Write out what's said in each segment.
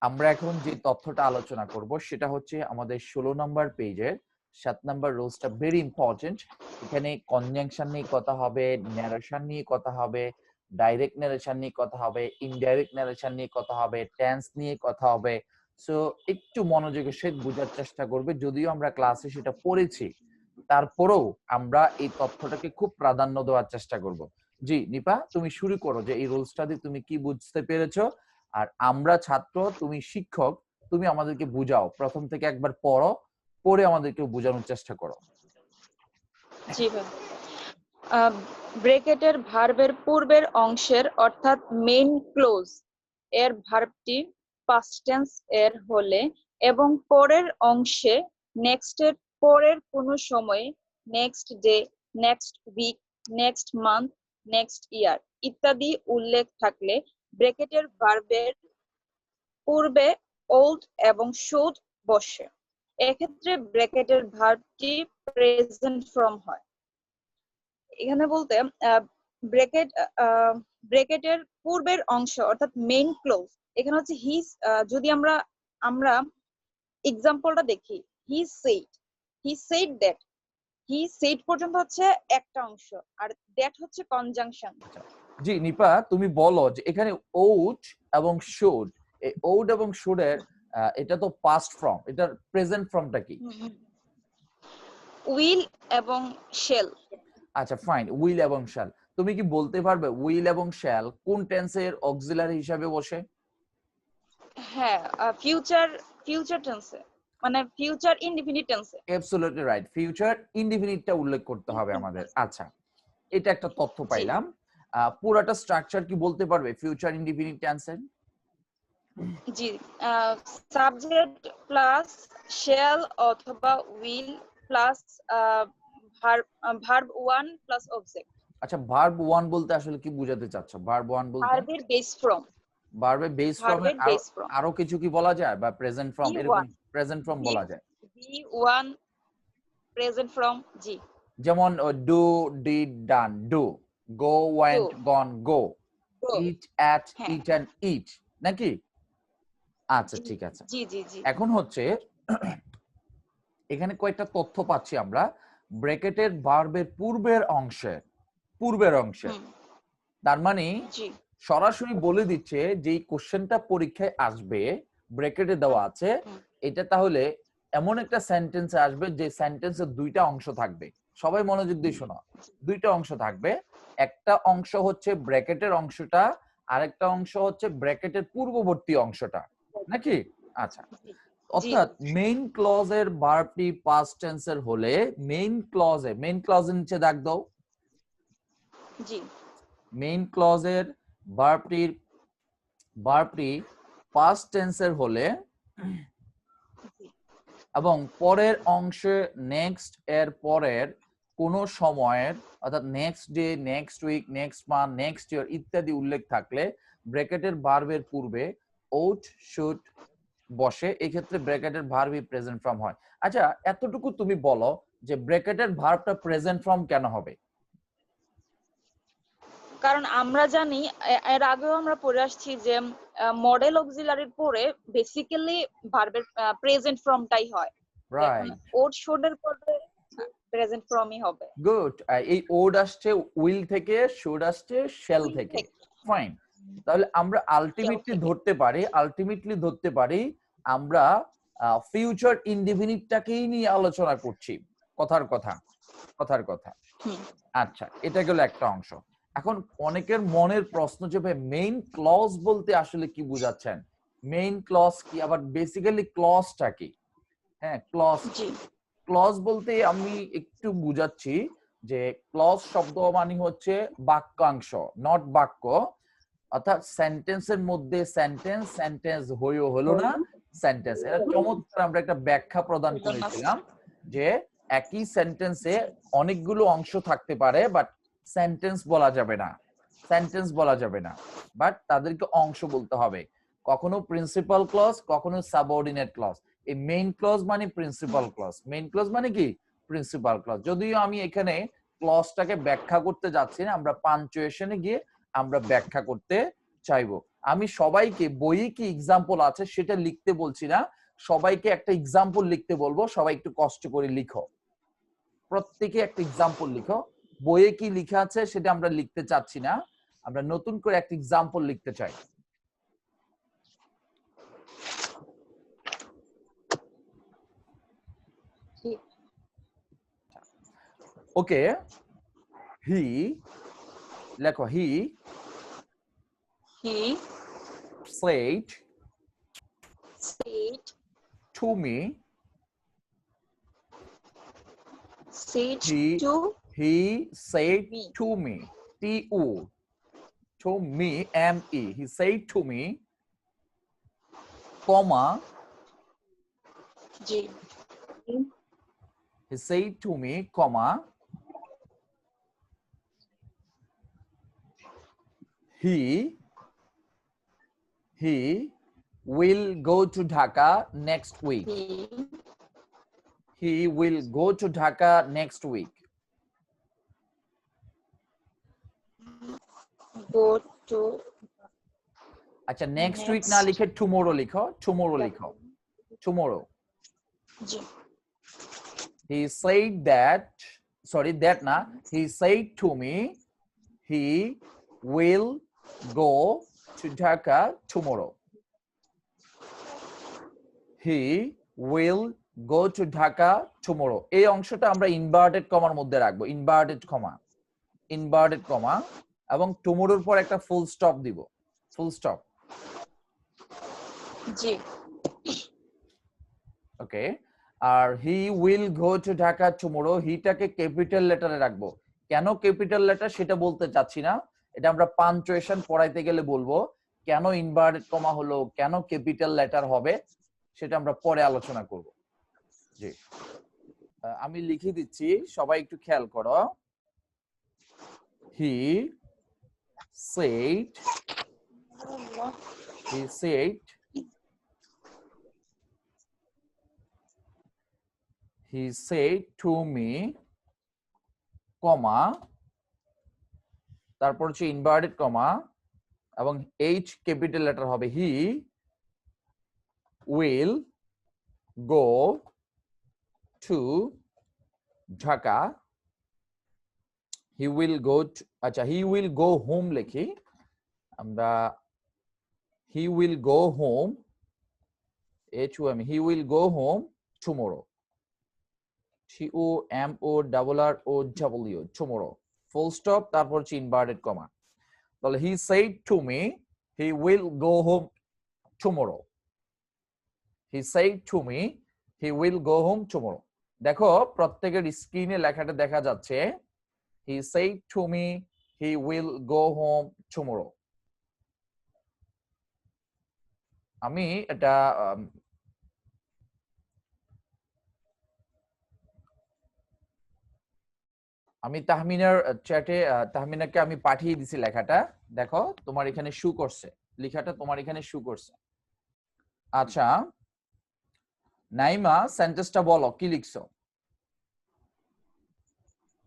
আমরা এখন যে তথ্যটা আলোচনা করব সেটা হচ্ছে আমাদের 16 নম্বর পেজের 7 নম্বর রুলসটা ভেরি ইম্পর্টেন্ট। এখানে কনজাংশন নিয়ে কথা হবে, ন্যারেশন নিয়ে কথা হবে, ডাইরেক্ট ন্যারেশন নিয়ে কথা হবে, ইনডাইরেক্ট ন্যারেশন নিয়ে কথা হবে, টেন্স নিয়ে কথা হবে। সো একটু মনোযোগের সহিত বোঝার চেষ্টা করবে। যদিও আমরা ক্লাসে সেটা পড়েছি, তারপরেও আমরা এই তথ্যটাকে খুব প্রাধান্য দেওয়ার চেষ্টা করব। জি নিপা, তুমি শুরু করো যে এই রুলসটা দিয়ে তুমি কি বুঝতে পেরেছো। আর আমরা ছাত্র, তুমি শিক্ষক, তুমি আমাদেরকে বুঝাও। প্রথম থেকে একবার পড়ো, পড়ে আমাদেরকে বোঝানোর চেষ্টা করো। জি ভাই। ব্রেকেটের ভার্বের পূর্বের অংশের অর্থাৎ মেইন ক্লোজ এর ভার্বটি পাস্ট টেন্স এর হলে এবং পরের অংশে নেক্সটের পরের কোনো সময়ে next day, next week, next month, next year ইত্যাদি উল্লেখ থাকলে ব্রেকেটের ভার্বের পূর্বে ওল্ড এবং শুড বসে। এক্ষেত্রে ব্রেকেটের ভার্বটি প্রেজেন্ট ফর্ম হয়। এখানে বলতে ব্রেকেটের পূর্বের অংশ অর্থাৎ মেইন ক্লোজ, এখানে হচ্ছে হিজ। যদি আমরা আমরা এক্সাম্পলটা দেখি, হি সেড দ্যাট। হি সেড পর্যন্ত হচ্ছে একটা অংশ, আর দ্যাট হচ্ছে কনজাংশন। জি নিপা, তুমি বলো যে এখানে ওট এবং শুড, এই ওট এবং শুড এর এটা তো পাস্ট ফর্ম, এটার প্রেজেন্ট ফর্মটা কি? উইল এবং শেল। আচ্ছা ফাইন, উইল এবং শ্যাল। তুমি কি বলতে পারবে উইল এবং শ্যাল কোন টেন্সের অক্সিলারি হিসাবে বসে? হ্যাঁ, ফিউচার টেন্সে, মানে ফিউচার ইনডিফিনিট টেন্সে। অ্যাবসলিউটলি রাইট, ফিউচার ইনডিফিনিটটা উল্লেখ করতে হবে আমাদের। আচ্ছা, এটা একটা তথ্য পাইলাম। পুরোটা স্ট্রাকচার কি বলতে পারবে ফিউচার ইনডিফিনিট টেন্সের? জি, সাবজেক্ট প্লাস শেল অথবা will plus verb one plus object. আচ্ছা, ভার্ব 1 বলতে আসলে কি বোঝাতে চাচ্ছ? ভার্ব 1 বলতে ভার্বের বেস ফর্ম। ভার্বের বেস ফর্মের আরো কিছু কি বলা যায়, বা প্রেজেন্ট ফর্ম এরকম প্রেজেন্ট ফর্ম বলা যায়? V one present form. জি, যেমন do, did, done, do, go, went, gone, go, eat, ate, eaten, eat, নাকি? আচ্ছা ঠিক আছে। জি জি জি। এখন হচ্ছে এখানে কয়েকটা তথ্য পাচ্ছি আমরা ব্র্যাকেটের ভার্বের পূর্বের অংশে। তার মানে সরাসরি বলে দিচ্ছে যে এই কোশ্চেনটা পরীক্ষায় আসবে, ব্র্যাকেটে দেওয়া আছে, এটা তাহলে এমন একটা সেন্টেন্সে আসবে যে সেন্টেন্সের দুইটা অংশ থাকবে। সবাই মনোযোগ দিয়ে শোনো, দুইটা অংশ থাকবে। একটা অংশ হচ্ছে ব্র্যাকেটের অংশটা, আরেকটা অংশ হচ্ছে ব্র্যাকেটের পূর্ববর্তী অংশটা, নাকি? আচ্ছা, অর্থাৎ মেইন ক্লজের ভার্বটি পাস্ট টেন্সের হলে মেইন ক্লজের নিচে দাগ দাও। জি, মেইন ক্লজের ভার্বটি পাস্ট টেন্সের হলে এবং পরের অংশে নেক্সট এর পরের কোন সময়ের অর্থাৎ next day, next week, next month, next year ইত্যাদি উল্লেখ থাকলে ব্র্যাকেটের ভার্বের পূর্বে ওট, শুড বসে। এক্ষেত্রে ব্র্যাকেটের ভার্বই প্রেজেন্ট ফর্ম হয়। আচ্ছা, এতটুকু তুমি বলো যে ব্র্যাকেটের ভার্বটা প্রেজেন্ট ফর্ম কেন হবে? কারণ আমরা জানি, এর আগেও আমরা পড়ে আসছি যে মডেল অক্সিলারির পরে বেসিক্যালি ভার্বের প্রেজেন্ট ফর্মটাই হয়। রাইট, ওড শুড এর পরে প্রেজেন্ট ফর্মই হবে। গুড। এই ওড আসছে উইল থেকে, শুড আসছে শেল থেকে। ফাইন, তাহলে আমরা আলটিমেটলি ধরতে পারি আমরা ফিউচার ইনডিফিনিটটাকেই নিয়ে আলোচনা করছি। কথার কথা। আচ্ছা, এটা গেল একটা অংশ। এখন অনেকের মনের প্রশ্ন যে ভাই মেইন ক্লজ বলতে আসলে কি বোঝাচ্ছেন? মেইন ক্লজ কি, আবার বেসিক্যালি ক্লজটা কি? হ্যাঁ, ক্লজ বলতে আমি একটু বুঝাচ্ছি যে ক্লজ শব্দ মানে হচ্ছে বাক্যাংশ, নট বাক্য। অর্থাৎ সেন্টেন্সের মধ্যে সেন্টেন্স হলো না সেন্টেন্স। এটা চমৎকার আমরা একটা ব্যাখ্যা প্রদান করেছিলাম যে একই সেন্টেন্সে অনেকগুলো অংশ থাকতে পারে, বাট সেন্টেন্স বলা যাবে না, বাট তাদেরকে অংশ বলতে হবে। কখনো প্রিন্সিপাল ক্লজ, কখনো সাবঅর্ডিনেট ক্লজ। এই মেইন ক্লজ মানে প্রিন্সিপাল ক্লজ, মেইন ক্লজ মানে কি প্রিন্সিপাল ক্লজ। যদিও আমি এখানে ক্লজটাকে ব্যাখ্যা করতে যাচ্ছি না, আমরা পাঞ্চুয়েশনে গিয়ে আমরা ব্যাখ্যা করতে চাইবো। আমি সবাইকে বইয়ে কি এক্সাম্পল আছে সেটা লিখতে বলছি না, সবাইকে একটা এক্সাম্পল লিখতে বলবো, সবাই একটু কষ্ট করে লিখো, প্রত্যেকে একটা এক্সাম্পল লিখো। বইয়ে কি লেখা আছে সেটা আমরা লিখতে চাচ্ছি না, আমরা নতুন করে একটা এক্সাম্পল লিখতে চাই। ওকে, হি লেখো, হি said to me, he he said me. to me, to to me, me, he said to me, comma, G he said to me, comma, he will go to Dhaka next week. He will go to Dhaka next week. go to আচ্ছা, next week না লিখে tomorrow লিখো, tomorrow লিখো, tomorrow. G He said that, sorry, that na, he said to me, he will go to Dhaka tomorrow. He will go to Dhaka tomorrow. এই অংশটা আমরা inverted কমার মধ্যে রাখবো, ইনভার্টেড কমা, ইনভার্টেড কমা, এবং টুমরোর পর একটা ফুল স্টপ দিব, ফুল স্টপ। জি ওকে, আর he will go to Dhaka tomorrow, হিটাকে ক্যাপিটাল লেটারে রাখবো। কেন ক্যাপিটাল লেটার সেটা বলতে চাচ্ছি না, এটা আমরা পাঞ্চুয়েশন পড়াইতে গেলে বলবো। কেন ইনভার্টেড কমা হলো, কেন ক্যাপিটাল লেটার হবে, সেটা আমরা পরে আলোচনা করব। জি, আমি লিখে দিচ্ছি, সবাই একটু খেয়াল করো। হি said, he said, he said to me, কমা, তারপর হচ্ছে ইনভার্টেড কমা এবং এইচ ক্যাপিটাল লেটার হবে, হি will go to Dhaka, he will গো, আচ্ছা হি উইল গো হোম লিখি আমরা, হি will go home, HOM, he will go home tomorrow, TOMORROW, tomorrow, full stop, তারপর হচ্ছে inverted comma. তাহলে হি said to me, he will go home tomorrow. He said to me, he will go home tomorrow. দেখো প্রত্যেকের স্ক্রিনে লেখাটা দেখা যাচ্ছে, he said to me, he will go home tomorrow. আমি এটা আমি তাহমিনার চ্যাটে, তাহমিনাকে আমি পাঠিয়ে দিছি লেখাটা, দেখো তোমার এখানে শু করছে, লেখাটা তোমার এখানে শু করছে। আচ্ছা নাইমা, সেন্টেন্সটা বলো, কি লিখছো?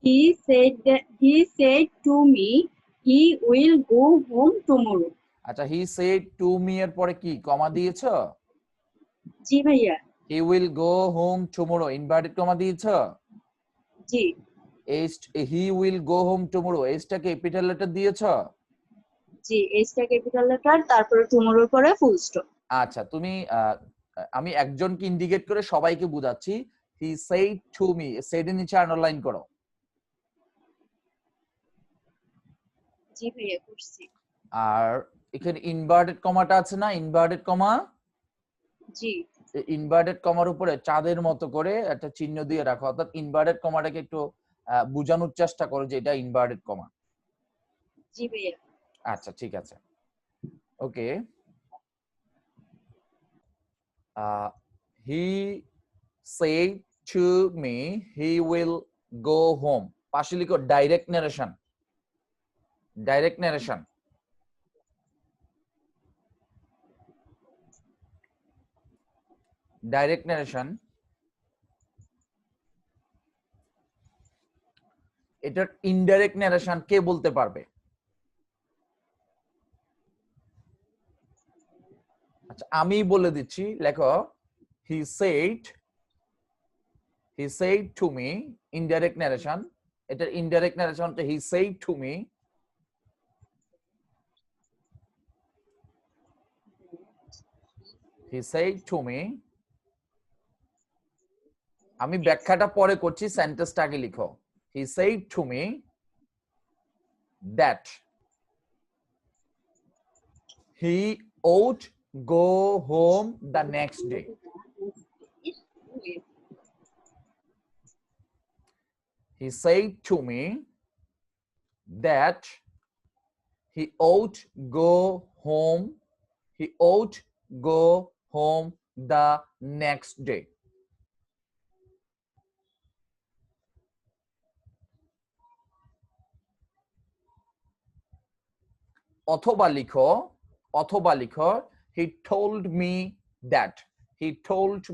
He said to me, he will go home tomorrow. আচ্ছা, হি সেড টু মি এর পরে কি কমা দিয়েছো? জি ভাইয়া। He will go home tomorrow inverted comma দিয়েছো? জি he will go home tomorrow এইচটা ক্যাপিটাল লেটার দিয়েছো? জি, এইচটা ক্যাপিটাল লেটার, তারপরে টুমরোর পরে ফুল স্টপ। আচ্ছা, তুমি আমি একজনকে ইন্ডিকেট করে সবাইকে বুঝাচ্ছি, he said to me, said এর নিচে আন্ডারলাইন করো। জি ভাইয়া করছি। আর এখানে ইনভার্টেড কমাটা আছে না, ইনভার্টেড কমা, জি ইনভার্টেড কমার উপরে চাঁদের মতো করে একটা চিহ্ন দিয়ে রাখো, অর্থাৎ ইনভার্টেড কমাটাকে একটু বোঝানোর চেষ্টা করো যে এটা ইনভার্টেড কমা। জি ভাইয়া। আচ্ছা ঠিক আছে, ওকে। হি said to me, he will go home, পাশে লিখো direct narration, direct narration, direct narration. এটার ইনডাইরেক্ট নারেশন কে বলতে পারবে? আমি বলে দিচ্ছি, লেখো he said to me, indirect narration, এটা indirect narration টা he said to me, he said to me, আমি ব্যাখ্যাটা পরে করছি, সেন্টেন্সটা আগে লিখো। he said to me that he ought go home the next day. He said to me that he ought go home the next day. অথবা লিখো he told me that he ought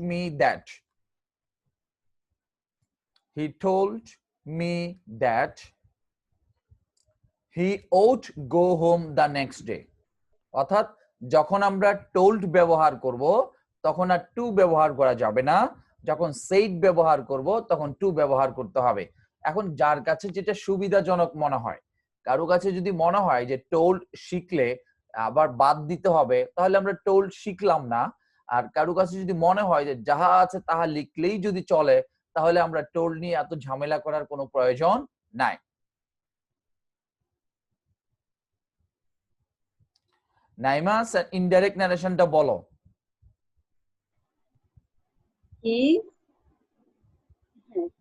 go home the next day. অর্থাৎ যখন আমরা told ব্যবহার করব তখন আর to ব্যবহার করা যাবে না, যখন said ব্যবহার করব তখন to ব্যবহার করতে হবে। এখন যার কাছে যেটা সুবিধাজনক মনে হয়, কারো কাছে যদি মনে হয় যে told শিখলে আবার বাদ দিতে হবে, তাহলে আমরা told শিখলাম না। আর কারো কাছে যদি মনে হয় যে যাহা আছে তাহা লিখলেই যদি চলে, তাহলে আমরা told নিয়ে এত ঝামেলা করার কোনো প্রয়োজন নাই। নাইমা, ইনডাইরেক্ট নারেশনটা বলো।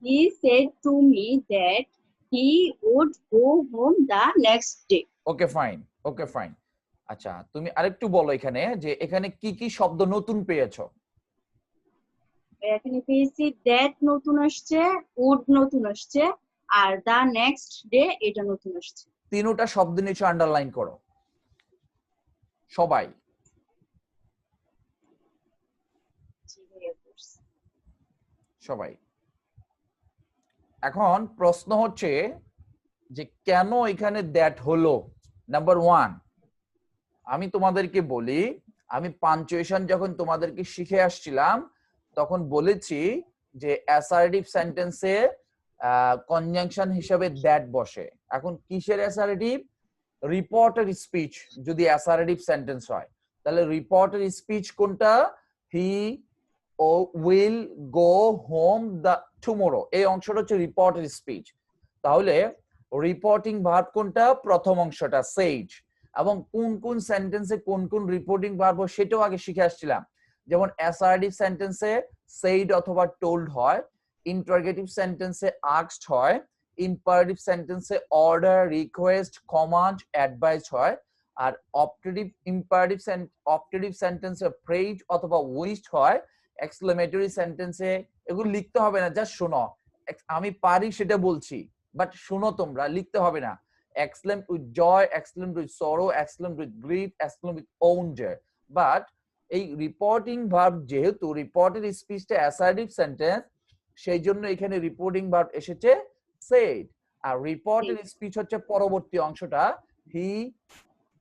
He said to me that he would go home the next day. Okay fine. আচ্ছা, তুমি আরেকটু বলো এখানে যে এখানে কি কি শব্দ নতুন পেয়েছো? এখানে পেয়েছি that নতুন আসছে, would নতুন আসছে, আর the next day এটা নতুন আসছে। তিনটা শব্দ নিচে আন্ডারলাইন করো সবাই। এখন প্রশ্ন হচ্ছে যে কেন এখানে দ্যাট হলো। নাম্বার 1, আমি তোমাদেরকে বলি, আমি পাঞ্চুয়েশন যখন তোমাদেরকে শিখে আসছিলাম তখন বলেছি যে অ্যাসার্টিভ সেন্টেন্সে কনজাংশন হিসেবে দ্যাট বসে। এখন কিসের অ্যাসার্টিভ? রিপোর্টেড স্পিচ যদি অ্যাসার্টিভ সেন্টেন্স হয়, তাহলে রিপোর্টেড স্পিচ কোনটা? হি will go home the tomorrow, এই অংশটা হচ্ছে রিপোর্টেড স্পিচ। তাহলে রিপোর্টিং ভার্ব কোনটা? প্রথম অংশটা সেইড। এবং কোন কোন সেন্টেন্সে কোন কোন রিপোর্টিং ভার্ব সেটাও আগে শিখে আসছিলাম। যেমন অ্যাসার্টিভ সেন্টেন্সে সেইড অথবা টোল্ড হয়, ইন্টারোগেটিভ সেন্টেন্সে আস্কড হয়, ইম্পারেটিভ সেন্টেন্সে অর্ডার, রিকোয়েস্ট, কমান্ড, অ্যাডভাইস হয়, আর অপটেটিভ সেন্টেন্সে প্রেজ অথবা উইশড হয়, এক্সক্লেমেটরি সেন্টেন্সে এগুলো লিখতে হবে না, জাস্ট শোনো। আমি পারি সেটা বলছি, বাট শোনো, তোমরা লিখতে হবে না। exclaim with joy, exclaim with sorrow, exclaim with grief, exclaim with wonder. But এই রিপোর্টিং ভার্ব যেহেতু রিপোর্টেড স্পিচটা অ্যাসার্টিভ সেন্টেন্স, সেই জন্য এখানে রিপোর্টিং ভার্ব এসেছে said। আর রিপোর্টেড স্পিচ হচ্ছে পরবর্তী অংশটা, হি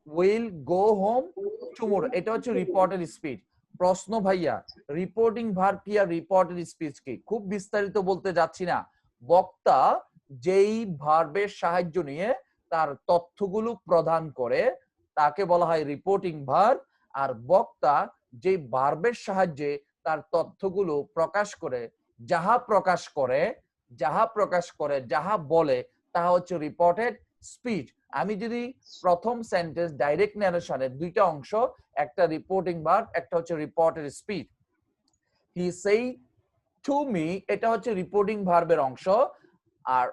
উইল গো হোম টুমরো, এটা হচ্ছে রিপোর্টেড স্পিচ। প্রশ্ন ভাইয়া, রিপোর্টিং ভার্ব কি আর রিপোর্টেড স্পিচ কি? খুব বিস্তারিত বলতে যাচ্ছি না। বক্তা যেই ভার্বের সাহায্য নিয়ে তার তথ্যগুলো প্রদান করে তাকে বলা হয় রিপোর্টিং ভার্ব। আর বক্তা যে ভার্বের সাহায্যে তার তথ্যগুলো প্রকাশ করে, যাহা বলে তাহা হচ্ছে রিপোর্টেড স্পিচ। আমি যদি প্রথম সেন্টেন্স ডাইরেক্ট ন্যারেশনের দুইটা অংশ, একটা রিপোর্টিং ভার্ব, একটা হচ্ছে রিপোর্টেড স্পিচ। হি সেই টু মি, এটা হচ্ছে রিপোর্টিং ভার্বের অংশ। আর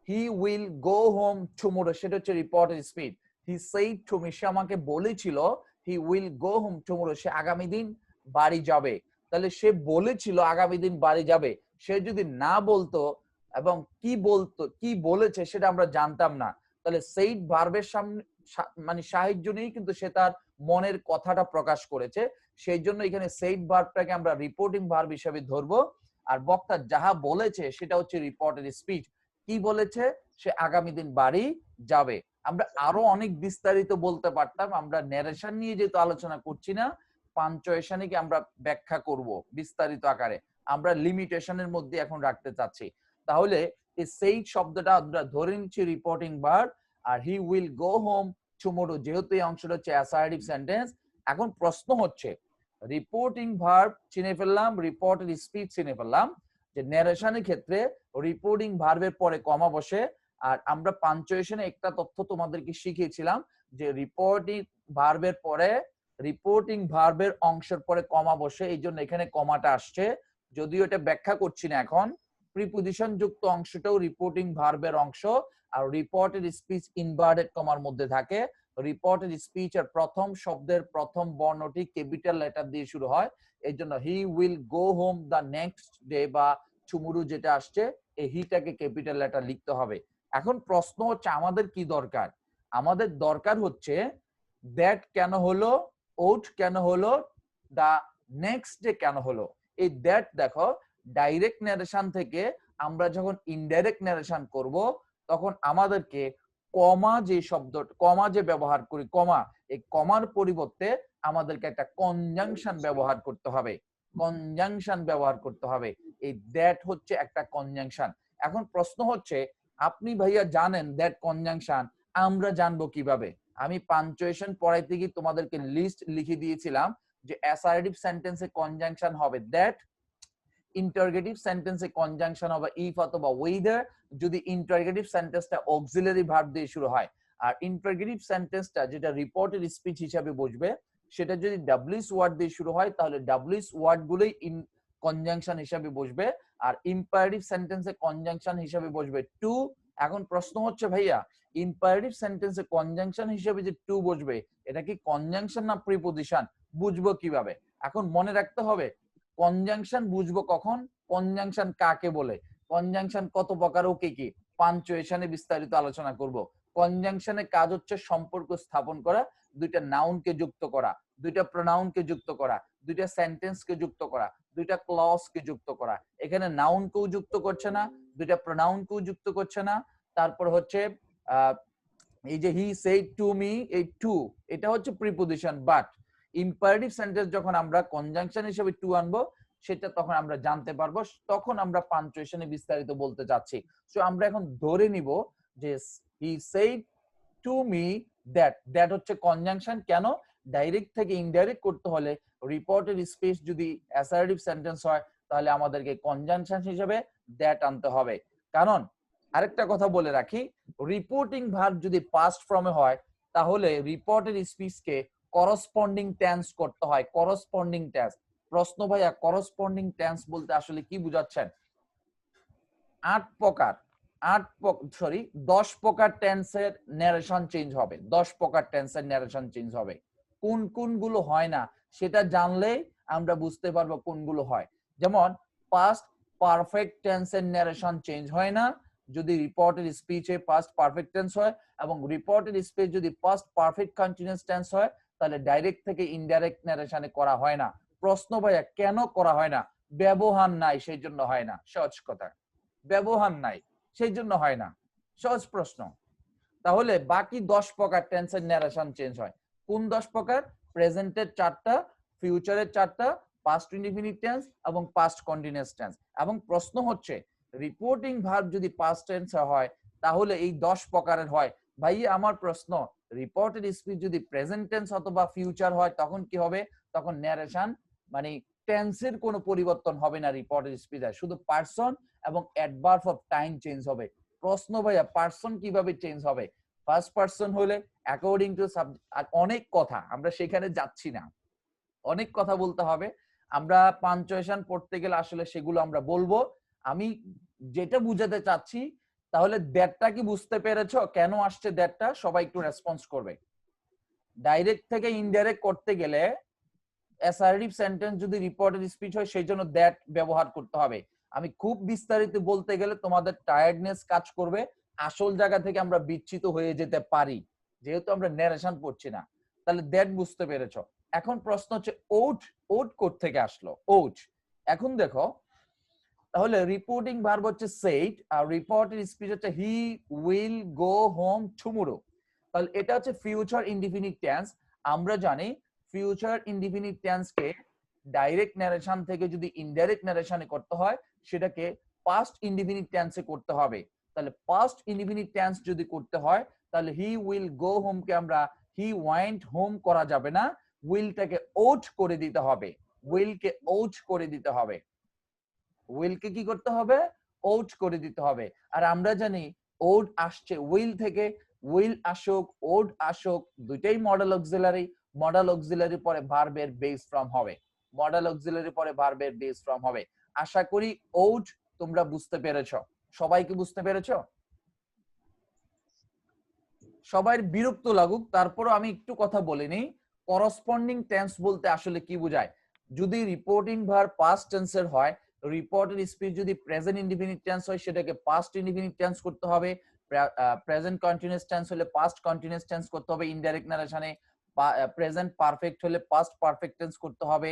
he will go home tomorrow, সেটা হচ্ছে reported speech. He said to me, সে আমাকে বলেছিল, he will go home tomorrow, সে আগামী দিন বাড়ি যাবে। তাহলে সে বলেছিল আগামী দিন বাড়ি যাবে, সে যদি না বলতো এবং কি বলেছে সেটা আমরা জানতাম না, তাহলে সেইড ভার্বের সামনে মানে সাহায্য নেই, কিন্তু সে তার মনের কথাটা প্রকাশ করেছে। সেই জন্য এখানে সেইড ভার্বটাকে আমরা রিপোর্টিং ভার্ব হিসেবে ধরবো। আর বক্তা যাহা বলেছে সেটা হচ্ছে রিপোর্টেড স্পিচ। কি বলেছে? সে আগামী দিন বাড়ি যাবে। আমরা আরো অনেক বিস্তারিত বলতে পারতাম, আমরা ন্যারেশন নিয়ে যেহেতু আলোচনা করছি না, পাঞ্চুয়েশনকে আমরা ব্যাখ্যা করব বিস্তারিত আকারে, আমরা লিমিটেশনের মধ্যে এখন রাখতে চাচ্ছি। তাহলে এই সেই শব্দটা আমরা ধরে নিচ্ছি রিপোর্টিং ভার্ব, আর he will go home tomorrow, যেহেতু এই অংশটা হচ্ছে অ্যাসার্টিভ সেন্টেন্স। এখন প্রশ্ন হচ্ছে রিপোর্টিং ভার্ব চিনে ফেললাম, রিপোর্টেড স্পিচ চিনে ফেললাম, যে ন্যারেশনের ক্ষেত্রে রিপোর্টিং ভার্বের পরে কমা বসে। আর আমরা পাঞ্চুয়েশনে একটা তথ্য তোমাদেরকে শিখিয়েছিলাম যে রিপোর্টিং ভার্বের পরে রিপোর্টিং ভার্বের অংশের পরে কমা বসে, এই জন্য এখানে কমাটা আসছে। যদিও এটা ব্যাখ্যা করছি না এখন। প্রিপজিশন যুক্ত অংশটাও রিপোর্টিং ভার্বের অংশ, আর রিপোর্টেড স্পিচ ইনভার্টেড কমার মধ্যে থাকে। রিপোর্টেড স্পিচ এর প্রথম শব্দের প্রথম বর্ণটি ক্যাপিটাল লেটার দিয়ে শুরু হয়, এই জন্য হি will go home the next day বা টুমরো যেটা আসছে, এই হিটাকে ক্যাপিটাল লেটার লিখতে হবে। এখন প্রশ্ন হচ্ছে আমাদের কি দরকার? আমাদের দরকার হচ্ছে দ্যাট কেন হলো, ওট কেন হলো, দা নেক্সট ডে কেন হলো। এই দ্যাট দেখো, ডাইরেক্ট ন্যারেশন থেকে আমরা যখন ইনডাইরেক্ট ন্যারেশন করব তখন আমাদেরকে কমা যে শব্দ, কমা যে ব্যবহার করি, কমা, এই কমার পরিবর্তে আমাদেরকে একটা কনজাংশন ব্যবহার করতে হবে, কনজাংশন ব্যবহার করতে হবে। এই দ্যাট হচ্ছে একটা কনজাংশন। এখন প্রশ্ন হচ্ছে আপনি ভাইয়া জানেন দ্যাট কনজাংশন, আমরা জানবো কিভাবে? আমি পাঞ্চুয়েশন পড়াইতে গিয়ে তোমাদেরকে লিস্ট লিখে দিয়েছিলাম যে অ্যাসার্টিভ সেন্টেন্সে কনজাংশন হবে দ্যাট, ইন্টারগেটিভ সেন্টেন্সে কনজাংশন হবে ইফ অথবা ওয়েদার, যদি ইন্টারগেটিভ সেন্টেন্সটা অক্সিলারি ভার্ব দিয়ে শুরু হয়। আর ইন্টারগেটিভ সেন্টেন্সটা যেটা রিপোর্টেড স্পিচ হিসাবে বসবে, সেটা যদি ডাব্লিউএস ওয়ার্ড দিয়ে শুরু হয় তাহলে ডাব্লিউএস ওয়ার্ড গুলোই ইন কনজাংশন হিসাবে বসবে, আর ইম্পারেটিভ সেন্টেন্সে কনজাংশন হিসাবে বসবে টু। এখন প্রশ্ন হচ্ছে ভাইয়া ইম্পারেটিভ সেন্টেন্সে কনজাংশন হিসাবে যে টু বসবে, এটা কি কনজাংশন না প্রিপজিশন, বুঝবো কিভাবে? এখন মনে রাখতে হবে কনজাংশন বুঝবো কখন, কনজাংশন কাকে বলে, কনজাংশন কত প্রকার ও কি, পাঞ্চুয়েশনে বিস্তারিত আলোচনা করব। কনজাংশনের কাজ হচ্ছে সম্পর্ক স্থাপন করা, দুইটা নাউনকে যুক্ত করা, দুইটা প্রোনাউনকে যুক্ত করা, দুইটা সেন্টেন্সকে যুক্ত করা, দুইটা ক্লজকে যুক্ত করা। এখানে নাউনকেও যুক্ত করছে না, দুইটা প্রোনাউনকেও যুক্ত করছে না। তারপর হচ্ছে এই যে হি সেড টু মি, এই টু এটা হচ্ছে প্রিপজিশন। বাট ইম্পারেটিভ সেন্টেন্স যখন আমরা কনজাংশন হিসেবে টু আনবো, সেটা তখন আমরা জানতে পারবো, তখন আমরা পাঞ্চুয়েশনে বিস্তারিত বলতে যাচ্ছি। সো আমরা এখন ধরে নিব যে হি said to me that, that হচ্ছে কনজাংশন। কেন? ডাইরেক্ট থেকে ইনডাইরেক্ট করতে হলে রিপোর্টেড স্পিচ যদি অ্যাসার্টিভ সেন্টেন্স হয় তাহলে আমাদেরকে কনজাংশন হিসেবে দ্যাট আনতে হবে। কারণ আরেকটা কথা বলে রাখি, রিপোর্টিং ভার্ব যদি পাস্ট ফর্মে হয় তাহলে রিপোর্টেড স্পিচকে করসপন্ডিং টেন্স করতে হয়, করসপন্ডিং টেন্স। প্রশ্ন ভাইয়া করসপন্ডিং টেন্স বলতে আসলে কি বুঝাচ্ছেন? 10 প্রকার টেন্সের ন্যারেশন চেঞ্জ হবে, 10 প্রকার টেন্সের ন্যারেশন চেঞ্জ হবে। কোন কোনগুলো হয় না সেটা জানলেই আমরা বুঝতে পারবো কোনগুলো হয়। যেমন পাস্ট পারফেক্ট টেন্সের ন্যারেশন চেঞ্জ হয় না যদি রিপোর্টেড স্পিচে পাস্ট পারফেক্ট টেন্স হয়, এবং রিপোর্টেড স্পিচ যদি পাস্ট পারফেক্ট কন্টিনিউয়াস টেন্স হয় তাহলে ডাইরেক্ট থেকে ইনডাইরেক্ট ন্যারেশনে করা হয় না। প্রশ্ন ভাইয়া কেন করা হয় না? ব্যবহার নাই সেই জন্য হয় না। সহজ কথা, ব্যবহার নাই সেই জন্য হয় না, সহজ প্রশ্ন। তাহলে বাকি 10 প্রকার টেন্সের ন্যারেশন চেঞ্জ হয়। কোন 10 প্রকার? প্রেজেন্টের 4টা, ফিউচারের 4টা, পাস্ট ইনডিফিনিট টেন্স এবং পাস্ট কন্টিনিউয়াস টেন্স। এবং প্রশ্ন হচ্ছে রিপোর্টিং ভার্ব যদি পাস্ট টেন্স হয় তাহলে এই 10 প্রকারের হয়। ভাইয়া আমার প্রশ্ন, রিপোর্টেড স্পিচ যদি প্রেজেন্ট টেন্স অথবা ফিউচার হয় তখন কি হবে? তখন ন্যারেশন মানে টেন্সের কোনো পরিবর্তন হবে না রিপোর্টেড স্পিচে, শুধু পারসন এবং অ্যাডভার্ব অফ টাইম চেঞ্জ হবে। প্রশ্ন ভাইয়া পারসন কিভাবে চেঞ্জ হবে? ফার্স্ট পারসন হলে অ্যাকর্ডিং টু সাবজেক্ট, অনেক কথা আমরা সেখানে যাচ্ছি না, অনেক কথা বলতে হবে। আমরা পাঞ্চুয়েশন পড়তে গেলে আসলে সেগুলো আমরা বলবো। আমি যেটা বুঝাতে চাচ্ছি, তাহলে দ্যাটটা কি বুঝতে পেরেছো কেন আসছে দ্যাটটা? সবাই একটু রেসপন্স করবে। ডাইরেক্ট থেকে ইনডাইরেক্ট করতে গেলে অ্যাসার্টিভ সেন্টেন্স যদি রিপোর্টেড স্পিচ হয় সেই জন্য দ্যাট ব্যবহার করতে হবে। আমি খুব বিস্তারিত বলতে গেলে তোমাদের টায়ার্ডনেস কাজ করবে, আসল জায়গা থেকে আমরা বিচ্যুত হয়ে যেতে পারি যেহেতু আমরা ন্যারেশন পড়ছি না। তাহলে দ্যাট বুঝতে পেরেছো। এখন প্রশ্ন হচ্ছে ওট, ওট কোথা থেকে আসলো? ওট। এখন দেখো তাহলে রিপোর্টিং ভার্ব হচ্ছে সেড আর রিপোর্টেড স্পিচ হচ্ছে হি উইল গো হোম টুমরো। তাহলে এটা হচ্ছে ফিউচার ইনডিফিনিট টেন্স। আমরা জানি ফিউচার ইনডিফিনিট টেন্সকে ডাইরেক্ট ন্যারেশন থেকে যদি ইনডাইরেক্ট ন্যারেশনে করতে হয় সেটাকে পাস্ট ইনডিফিনিট টেন্সে করতে হবে। তাহলে পাস্ট ইনডিফিনিট টেন্স যদি করতে হয় তাহলে হি উইল গো হোম কে আমরা হি ওয়েন্ট হোম করা যাবে না, উইলটাকে ওট করে দিতে হবে, উইলকে ওট করে দিতে হবে, উইলকে কি করতে হবে, ওট করে দিতে হবে। আর আমরা জানি ওট আসছে উইল থেকে, উইল আসুক ওট আসুক দুইটাই মডেল অক্সিলারি, মডেল অক্সিলারি পরে ভার্বের বেস ফর্ম হবে, মডেল অক্সিলারি পরে ভার্বের বেস ফর্ম হবে। আশা করি ওট তোমরা বুঝতে পেরেছো, সবাইকে বুঝতে পেরেছো? সবাই বিরক্ত লাগুক তারপরও আমি একটু কথা বলে নিই, করসপন্ডিং টেন্স বলতে আসলে কি বোঝায়। যদি রিপোর্টিং ভার্ব পাস্ট টেন্সের হয়, রিপোর্টেড স্পিচ যদি প্রেজেন্ট ইনডিফিনিট টেন্স হয় সেটাকে পাস্ট ইনডিফিনিট টেন্স করতে হবে, প্রেজেন্ট কন্টিনিউয়াস টেন্স হলে পাস্ট কন্টিনিউয়াস টেন্স করতে হবে ইনডাইরেক্ট নারেশনে, প্রেজেন্ট পারফেক্ট হলে পাস্ট পারফেক্ট টেন্স করতে হবে,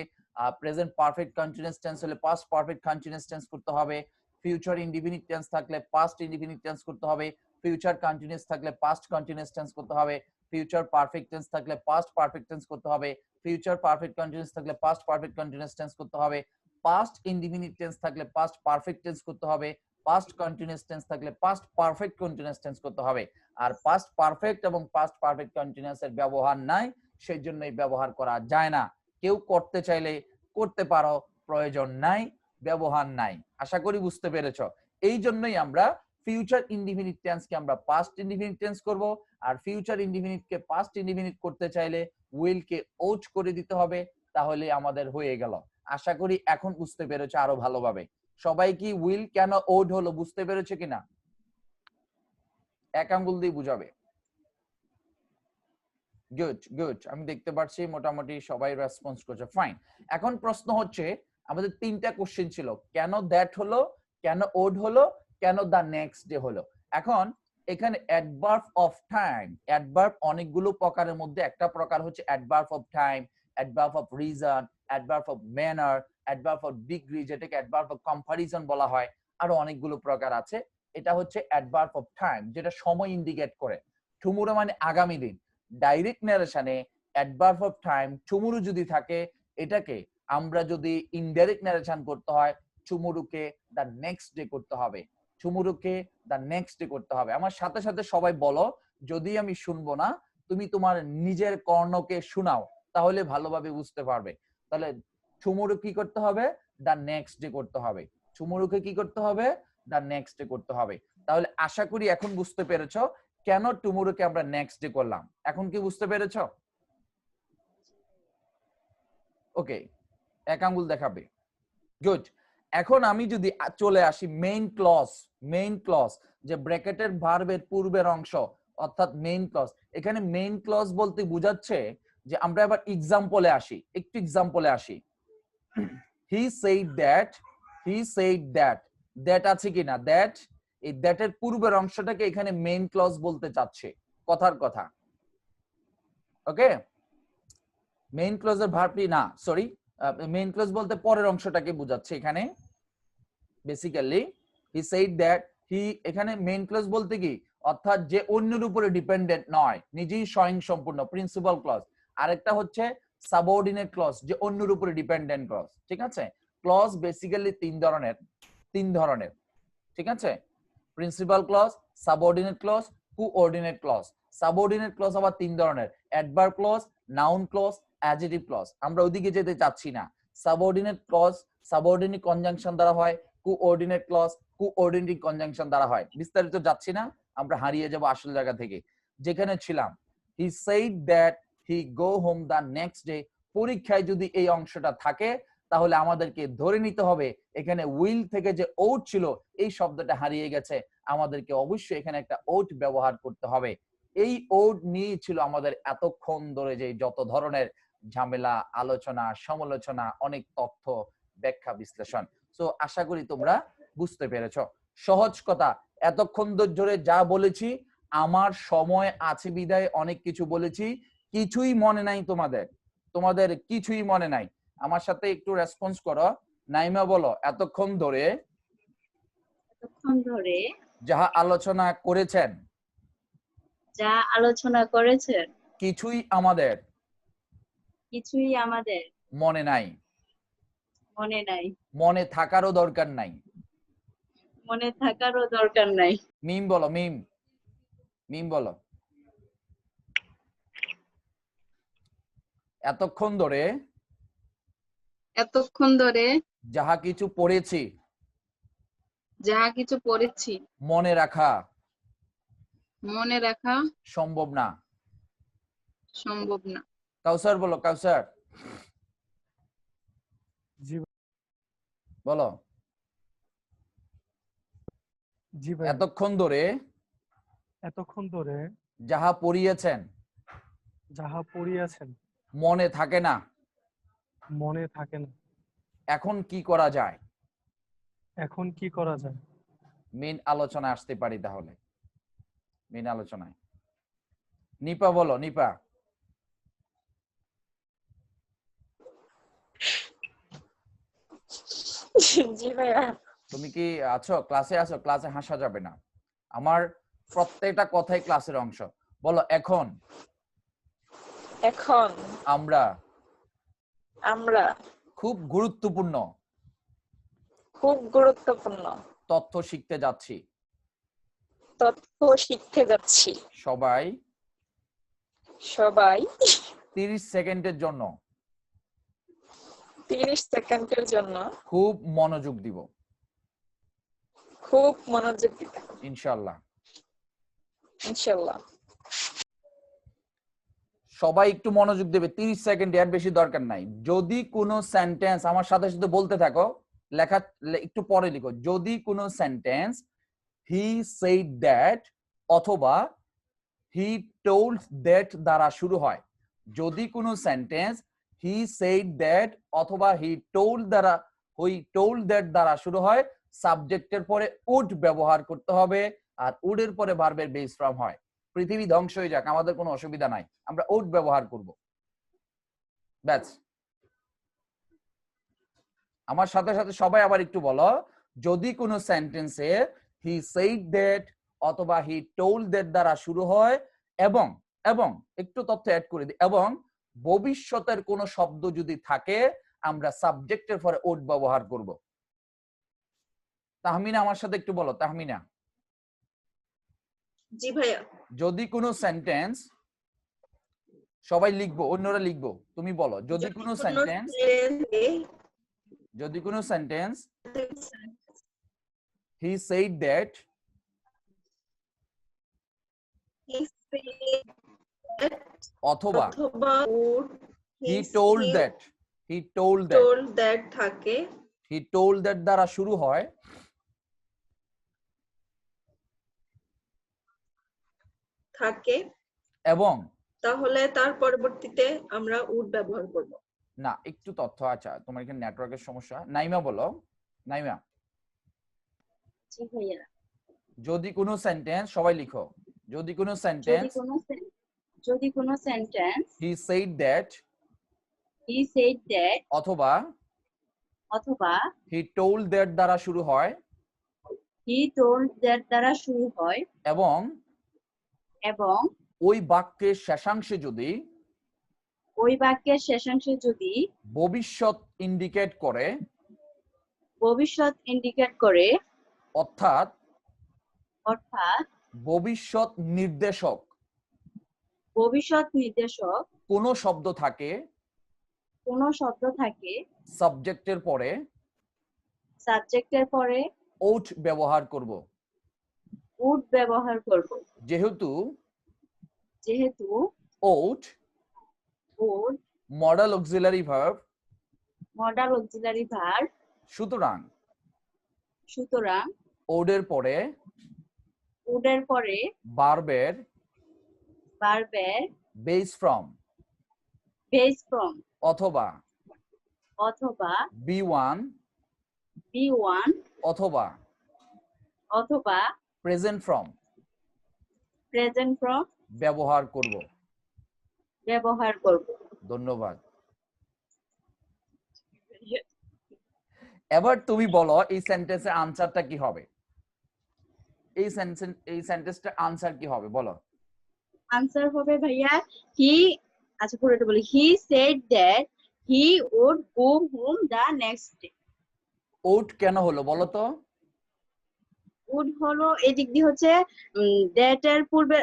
প্রেজেন্ট পারফেক্ট কন্টিনিউয়াস টেন্স হলে পাস্ট পারফেক্ট কন্টিনিউয়াস টেন্স করতে হবে, ফিউচার ইনডিফিনিট টেন্স থাকলে পাস্ট ইনডিফিনিট টেন্স করতে হবে, ফিউচার কন্টিনিউয়াস থাকলে পাস্ট কন্টিনিউয়াস টেন্স করতে হবে, ফিউচার পারফেক্ট টেন্স থাকলে পাস্ট পারফেক্ট টেন্স করতে হবে, ফিউচার পারফেক্ট কন্টিনিউয়াস থাকলে পাস্ট পারফেক্ট কন্টিনিউয়াস টেন্স করতে হবে, পাস্ট ইনডিফিনিট টেন্স থাকলে পাস্ট পারফেক্ট টেন্স করতে হবে, পাস্ট কন্টিনিউয়াস টেন্স থাকলে পাস্ট পারফেক্ট কন্টিনিউয়াস টেন্স করতে হবে। আর পাস্ট পারফেক্ট এবং পাস্ট পারফেক্ট কন্টিনিউয়াস এর ব্যবহার নাই, সেই জন্যই ব্যবহার করা যায় না। কেউ করতে চাইলে করতে পারো, প্রয়োজন নাই, ব্যবহার নাই। আশা করি বুঝতে পেরেছো। এই জন্যই আমরা ফিউচার ইনডিফিনিট টেন্স কে আমরা পাস্ট ইনডিফিনিট টেন্স করব, আর ফিউচার ইনডিফিনিট কে পাস্ট ইনডিফিনিট করতে চাইলে উইল কে ওট করে দিতে হবে, তাহলে আমাদের হয়ে গেল। আশা করি এখন বুঝতে পেরেছো আরো ভালোভাবে। সবাই কি উইল কেন ওট হলো বুঝতে পেরেছো কিনা? এক আঙ্গুল দিয়ে বুঝাবে। গুড গুড, আমি দেখতে পাচ্ছি মোটামুটি সবাই রেসপন্স করছে, ফাইন। এখন প্রশ্ন হচ্ছে আমাদের তিনটা কোশ্চেন ছিল, কেন দ্যাট হলো, কেন ওড হলো, কেন দা নেক্সট ডে হলো। এখন এখানে অ্যাডভার্ব অফ টাইম, অ্যাডভার্ব অনেকগুলো প্রকারের মধ্যে একটা প্রকার হচ্ছে adverb of time, adverb of reason, adverb of manner, adverb of degree যেটাকে অ্যাডভার্ব অফ কম্পারিজন বলা হয়, আরো অনেকগুলো প্রকার আছে। এটা হচ্ছে অ্যাডভার্ব অফ টাইম যেটা সময় ইন্ডিকেট করে। টুমোরো মানে আগামী দিন। ডাইরেক্ট ন্যারেশনে অ্যাডভার্ব অফ টাইম টুমোরো যদি থাকে, এটাকে আমরা যদি ইনডাইরেক্ট ন্যারেশন করতে হয় টুমোরোকে দ্য নেক্সট ডে করতে হবে, টুমোরোকে দ্য নেক্সট ডে করতে হবে। আমার সাথে সাথে সবাই বলো, যদি আমি শুনবো না তুমি তোমার নিজের কর্ণকে শোনাও, তাহলে ভালোভাবে বুঝতে পারবে। তাহলে টুমোরো কি করতে হবে, দ্য নেক্সট ডে করতে হবে, টুমোরোকে কি করতে হবে, দ্য নেক্সট ডে করতে হবে। তাহলে আশা করি এখন বুঝতে পেরেছো কেন টুমোরোকে আমরা নেক্সট ডে করলাম। এখন কি বুঝতে পেরেছো? ওকে, এক আঙ্গুল দেখাবে, গুড। এখন আমি যদি চলে আসি মেইন ক্লজ, মেইন ক্লজ যে ব্র্যাকেটের ভার্বের পূর্বের অংশ অর্থাৎ মেইন ক্লজ। এখানে মেইন ক্লজ বলতে বোঝাচ্ছে যে আমরা এবার এক্সাম্পলে আসি, একটু এক্সাম্পলে আসি। He said that, he said that, that আছে কিনা, দ্যাট, এই দ্যাটের পূর্বের অংশটাকে এখানে মেইন ক্লজ বলতে চাচ্ছে, কথার কথা। ওকে, মেইন ক্লজের ভার্বটি না, সরি, মেইন ক্লজ বলতে পরের অংশটাকে বোঝাচ্ছে এখানে। বেসিক্যালি হি সেইড দ্যাট, হি এখানে মেইন ক্লজ বলতে কি, অর্থাৎ যে অন্যের উপরে ডিপেন্ডেন্ট নয়, নিজেই স্বয়ংসম্পূর্ণ, প্রিন্সিপাল ক্লজ। আরেকটা হচ্ছে সাবঅর্ডিনেট ক্লজ, যে অন্যের উপরে ডিপেন্ডেন্ট ক্লজ। ঠিক আছে, ক্লজ বেসিক্যালি তিন ধরনের, ঠিক আছে, principal clause, subordinate clause, coordinate clause. Subordinate clause আবার তিন ধরনের, adverb clause, noun clause, adjective clause. আমরা ওইদিকে যেতে চাচ্ছি না। সাবঅর্ডিনেট ক্লজ সাবঅর্ডিনেট কনজাংশন দ্বারা হয়, কোঅর্ডিনেট ক্লজ কোঅর্ডিনেট কনজাংশন দ্বারা হয়। বিস্তারিত যাচ্ছি না, আমরা হারিয়ে যাব আসল জায়গা থেকে যেখানে ছিলাম। He said that he go home the next day. পরীক্ষায় যদি এই অংশটা থাকে তাহলে আমাদেরকে ধরে নিতে হবে এখানে উইল থেকে যে ওট ছিল এই শব্দটা হারিয়ে গেছে, আমাদেরকে অবশ্যই এখানে একটা ওট ব্যবহার করতে হবে। এই ওট নিয়ে ছিল আমাদের এতক্ষণ ধরে যে যত ধরনের ঝামেলা, আলোচনা, সমালোচনা, অনেক তথ্য, ব্যাখ্যা, বিশ্লেষণ। সো আশা করি তোমরা বুঝতে পেরেছো। সহজ কথা, এতক্ষণ ধরে যা বলেছি আমার সময় আছে বিদায় অনেক কিছু বলেছি, কিছুই মনে নাই তোমাদের, তোমাদের কিছুই মনে নাই। আমার সাথে একটু রেসপন্স করো। নাইমা বলো, এতক্ষণ ধরে যাহা আলোচনা করেছেন, যা আলোচনা করেছেন কিছুই আমাদের কিছুই আমাদের মনে নাই, মনে নাই, মনে থাকারও দরকার নাই। মনে থাকারও দরকার নাই। মিম বলো, মিম, মিম বলো। এতক্ষণ ধরে এতক্ষণ ধরে যাহা কিছু পড়েছি যাহা কিছু পড়েছি মনে রাখা মনে রাখা সম্ভব না। সম্ভব না। কাউসার বলো, কাউসার জি বলো। জি ভাই, এতক্ষণ ধরে এতক্ষণ ধরে যাহা পড়িয়েছেন যাহা পড়িয়াছেন মনে থাকে না, মনে থাকে না, এখন কি করা যায়? এখন কি করা যায়? মেন আলোচনায় আসতে পারি তাহলে। মেন আলোচনায় নিপা বলো, নিপা। জি ভাইয়া। তুমি কি আছো? ক্লাসে আছো? ক্লাসে হাসা যাবে না। আমার প্রত্যেকটা কথাই ক্লাসের অংশ। বলো এখন এখন আমরা আমরা খুব গুরুত্বপূর্ণ খুব গুরুত্বপূর্ণ তথ্য শিখতে যাচ্ছি। তথ্য শিখতে যাচ্ছি। সবাই সবাই 30 সেকেন্ডের জন্য 30 সেকেন্ডের জন্য খুব মনোযোগ দিব, খুব মনোযোগ দিতে হবে, ইনশাআল্লাহ। ইনশাআল্লাহ। সবাই একটু মনোযোগ দেবে, 30 সেকেন্ড, এর বেশি দরকার নাই। যদি কোনো সেন্টেন্স আমার সাথে সাথে বলতে থাকো, লেখা একটু পরে লিখো। যদি কোনো সেন্টেন্স হি সেড দ্যাট অথবা হি টোল্ড দ্যাট দ্বারা শুরু হয়, যদি কোনো সেন্টেন্স হি সেড দ্যাট অথবা হি টোল্ড দ্বারা দ্বারা শুরু হয়, সাবজেক্টের পরে উড ব্যবহার করতে হবে, আর উডের পরে ভার্বের বেস ফর্ম হয়। পৃথিবী ধ্বংস হয়ে যাক, আমাদের কোনো অসুবিধা নাই, আমরা উড ব্যবহার করব। ব্যাস। আমার সাথে সাথে সবাই আবার একটু বলো, যদি কোনো সেন্টেন্সে হি সেড দ্যাট অথবা হি টোল্ড দ্যাট দ্বারা শুরু হয় এবং এবং একটু তথ্য অ্যাড করে দিই, এবং ভবিষ্যতের কোনো শব্দ যদি থাকে, আমরা সাবজেক্টের পরে উড ব্যবহার করব। তাহমিনা আমার সাথে একটু বলো, তাহমিনা। জি ভাইয়া। যদি কোনো সেন্টেন্স, সবাই লিখবো, অন্যরা লিখবো, তুমি বলো। যদি কোনো সেন্টেন্স হি সেড দ্যাট অথবা হি টোল্ড দ্যাট থাকে হি টোল্ড দ্যাট দ্বারা শুরু হয় থাকে এবং, তাহলে তার পরবর্তীতে আমরা উড ব্যবহার করব। না একটু তথ্য, আচ্ছা তোমার এখানে নেটওয়ার্কের সমস্যা। নাইমা বলো, নাইমা। জি ভাইয়া। যদি কোনো সেন্টেন্স, সবাই লিখো, যদি কোনো সেন্টেন্স যদি কোনো sentence he said that he said that অথবা অথবা হি টোল্ড দ্যাট দ্বারা শুরু হয় হি টোল্ড দ্যাট দ্বারা শুরু হয় এবং এবং ওই বাক্যের শেষাংশে যদি ওই বাক্যের শেষাংশে যদি ভবিষ্যৎ ইন্ডিকেট করে, ভবিষ্যৎ ইন্ডিকেট করে, অর্থাৎ অর্থাৎ ভবিষ্যৎ নির্দেশক ভবিষ্যৎ নির্দেশক কোনো শব্দ থাকে, কোনো শব্দ থাকে, সাবজেক্টের পরে সাবজেক্টের পরে ওট ব্যবহার করব। উড ব্যবহার করব। যেহেতু ওট would modal auxiliary verb, modal auxiliary verb, সুতরাং ওডের পরে উডের পরে ভার্বের বেস ফর্ম অথবা B1 অথবা প্রেজেন্ট ফর্ম ব্যবহার করব। ধন্যবাদ। এবার তুমি বলো এই সেন্টেন্সের আনসারটা কি হবে? এই সেন্টেন্সটার আনসার কি হবে বলো? আনসার হবে ভাইয়া, হি আচ্ছা পুরোটা বলি। He said that he would go home the next day. Would কেন হলো বলো তো? উড হলো এই দিক দিয়ে হচ্ছে দ্যাট এর পূর্বে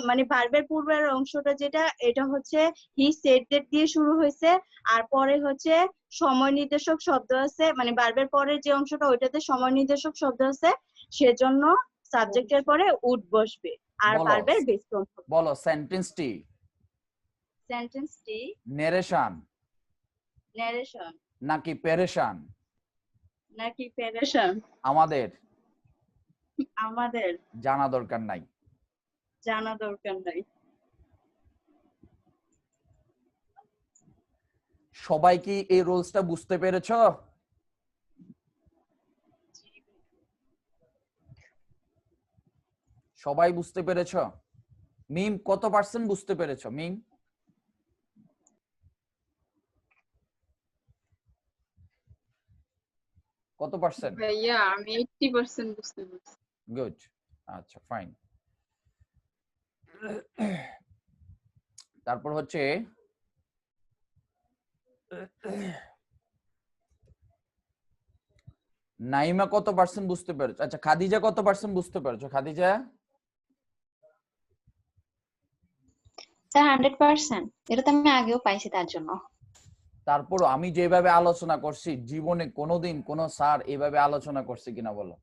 মানে ভার্বের পূর্বের অংশটা যেটা এটা হচ্ছে হি সেড দ্যাট দিয়ে শুরু হয়েছে, আর পরে হচ্ছে সময় নির্দেশক শব্দ আছে, মানে ভার্বের পরের যে অংশটা ওইটাতে সময় নির্দেশক শব্দ আছে, সেজন্য সাবজেক্টের পরে উড বসবে আর বলো ভার্বের বেস অংশ। বলো সেন্টেন্সটি সেন্টেন্সটি নেরেশন ন্যারেশন নাকি পেরেশান? নাকি প্যারেশন? আমাদের আমাদের জানা দরকার নাই। জানা দরকার নাই। সবাই কি এই রুলসটা বুঝতে পেরেছো? সবাই বুঝতে পেরেছো? মিম কত পার্সেন্ট বুঝতে পেরেছো? মিম কত পার্সেন্ট? ভাইয়া আমি 80% বুঝতে পারছি। গুড, আচ্ছা ফাইন। তারপর হচ্ছে নাইমা কত পার্সেন্ট বুঝতে পেরেছো? আচ্ছা খাদিজা কত পার্সেন্ট বুঝতে পেরেছো? খাদিজা স্যার 100%, এটা তো আমি আগেও পাইছি তার জন্য। তারপর আমি যেভাবে আলোচনা করছি জীবনে কোনোদিন কোন স্যার এভাবে আলোচনা করছে কিনা বলো?